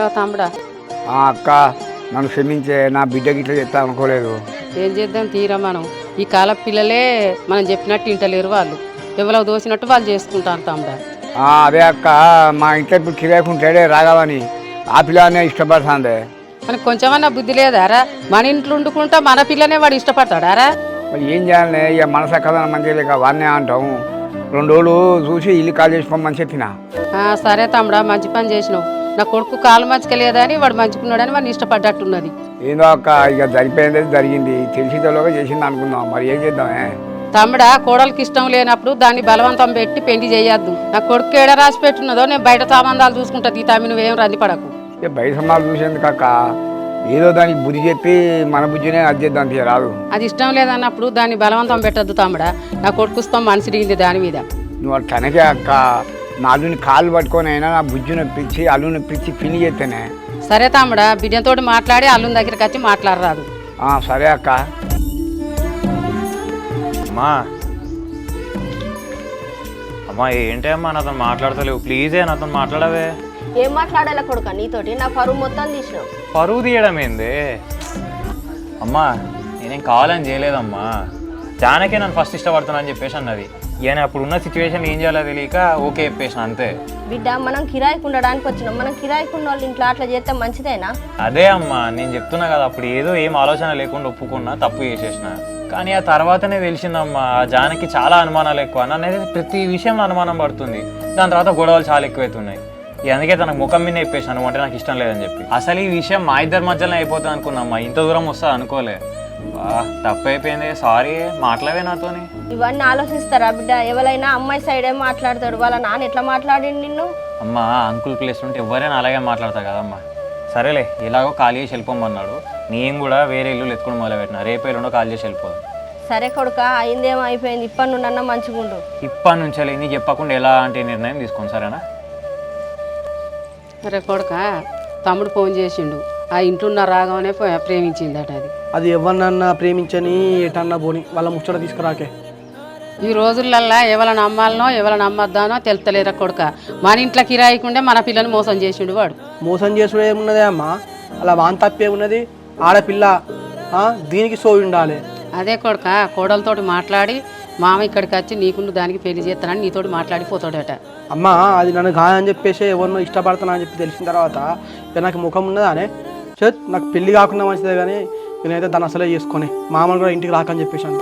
Hello తమ్ముడా. అక్క నన్ను క్షమించే, నా బిడ్డకి ఇట్లా చెప్తా అనుకోలేదు. ఏం చేద్దాం తీరా, మనం ఈ కాల పిల్లలే మనం చెప్పినట్టు ఇంటలేరు. వాళ్ళు ఎవరో దోసినట్టు వాళ్ళు చేసుకుంటారు తమ్ముడా. అదే అక్క, మా ఇంట్లో ఇప్పుడు కిరాయికుంటాడే రాఘవని, ఆ పిల్లనే ఇష్టపడుతుంది. మనకు కొంచెమన్నా బుద్ధి లేదారా? మన ఇంట్లో వండుకుంటా మన పిల్లనే వాడు ఇష్టపడతాడారా? మరి ఏం చేయాలి? ఇక మనసు ఎక్కదా మంచిగా లేక వాడినే అంటాం. 2 రోజులు చూసి ఇల్లు కాల్ చేసుకోమని చెప్పిన. సరే తమ్ముడా, మంచి పని చేసినావు. నా కొడుకు కాలు మంచిగా లేదని వాడు మంచుకున్నాడని వాడిని ఇష్టపడ్డట్టున్నది. ఏందో అక్క, ఇక జరిపోయింది జరిగింది, తెలిసిలోగా చేసింది అనుకుందాం. మరి ఏం చేద్దామే తమ్ముడా? కోడలికి ఇష్టం లేనప్పుడు దాన్ని బలవంతం పెట్టి పెళ్లి చేయొద్దు. నా కొడుకు ఏడ రాసి పెట్టున్నదో నేను బయట సంబంధాలు చూసుకుంటుంది. ఈ తమ్మి నువ్వేం రంది పడకు. ఇక బయట సంబంధాలు చూసేందుకు అక్క, ఏదో దానికి బుద్ధి చెప్పి మన బుద్ధినే అది చేద్దాం రాదు. అది ఇష్టం లేదన్నప్పుడు దాన్ని బలవంతం పెట్టద్దు తమ్ముడా. నా కొడుకుస్తాం మనసిరిగింది దాని మీద. నువ్వు తనకే అక్క, నా అల్లుని కాళ్ళు పట్టుకొని అయినా నా బుజ్జి నొప్పించి అల్లు నొప్పించి పిల్లి చేస్తేనే. సరే తమ్ముడా, బిడ్డతో మాట్లాడి అల్లుని దగ్గరికి వచ్చి మాట్లాడరాదు. సరే అక్క. అమ్మా అమ్మా ఏంటి అమ్మా నాతో మాట్లాడతలేవు? ప్లీజే నాతో మాట్లాడవే. ఏం మాట్లాడాల కొడుక నీతోటి? నా పరువు మొత్తం తీసినావు. పరువు తీయడం ఏంది అమ్మా? నేనేం కావాలని చేయలేదమ్మా. జానకే నన్ను ఫస్ట్ ఇష్టపడుతున్నాను చెప్పేసి అన్నది. ఈయన అప్పుడున్న సిచ్యువేషన్ ఏం చేయాలో తెలియక ఓకే చెప్పేసిన అంతే. బిడ్డ, మనం కిరాయికి ఉండడానికి వచ్చినాం. మనం కిరాయికి ఉన్న వాళ్ళు ఇంట్లో అట్లా చేస్తే మంచిదేనా? అదే అమ్మా నేను చెప్తున్నా కదా, అప్పుడు ఏదో ఏం ఆలోచన లేకుండా ఒప్పుకున్నా, తప్పు చేసేసిన. కానీ ఆ తర్వాతనే తెలిసిందమ్మా, ఆ జానకి చాలా అనుమానాలు ఎక్కువ. నన్నైతే ప్రతి విషయంలో అనుమానం పడుతుంది. దాని తర్వాత గొడవలు చాలా ఎక్కువైతున్నాయి. అందుకే తనకు ముఖం మీద చెప్పేసాను, అంటే నాకు ఇష్టం లేదని చెప్పి. అసలు ఈ విషయం మా ఇద్దరి మధ్యలో అయిపోతుంది అనుకున్నామ్మా, ఇంత దూరం వస్తా అనుకోలే. తప్పు అయిపోయింది, సారీ. మాట్లాడే నాతోని ఇవన్నీ ఆలోచిస్తారా బిడ్డ? ఎవరైనా అమ్మాయి సైడే మాట్లాడతాడు. వాళ్ళ నాన్న ఎట్లా మాట్లాడింది నిన్ను? అమ్మా అంకుల్ ప్లేస్ ఉంటే ఎవరైనా అలాగే మాట్లాడతారు కదమ్మా. సరేలే, ఇలాగో ఖాళీ చేసి వెళ్ళిపోమన్నాడు. నేను కూడా వేరే ఇల్లు ఎత్తుకుని మొదలుపెట్టిన. రేపు ఎల్లుండో ఖాళీ చేసి వెళ్ళిపోదు. సరే కొడుక, అయిందేమో అయిపోయింది. ఇప్పటి నుండి అన్న మంచిగుండు. ఇప్పటి నుంచి నీకు చెప్పకుండా ఎలాంటి నిర్ణయం తీసుకోండి, సరేనా? సరే కొడుక, తమ్ముడు ఫోన్ చేసిండు. ఆ ఇంట్లో ఉన్న రాగమనే ప్రేమించిందట. అది ఎవరినన్నా ప్రేమించని ఎటన్నా పోని, వాళ్ళ ముచ్చట తీసుకురాకే. ఈ రోజులల్లా ఎవరిని నమ్మాలనో ఎవరిని నమ్మద్దానో తెలుస్తలేరా కొడుక. మన ఇంట్లో కిరాయికుండే మన పిల్లని మోసం చేసిండు వాడు. మోసం చేసుడు ఏమున్నదే అమ్మా? అలా వాన్ తప్పే ఉన్నది. ఆడపిల్ల దీనికి సోయి ఉండాలి. అదే కొడుక, కోడలతోటి మాట్లాడి మామ ఇక్కడికి వచ్చి నీకు దానికి పెళ్లి చేస్తానని నీతోటి మాట్లాడిపోతాడట. అమ్మా అది నన్ను కాదని చెప్పేసి ఎవరినో ఇష్టపడుతున్నా అని చెప్పి తెలిసిన తర్వాత ఇక నాకు ముఖం ఉన్నదా అనే నాకు పెళ్లి కాకుండా మంచిదే, కానీ నేనైతే దాన్ని అసలే చేసుకొని మామూలు కూడా ఇంటికి రాకని చెప్పేసాను.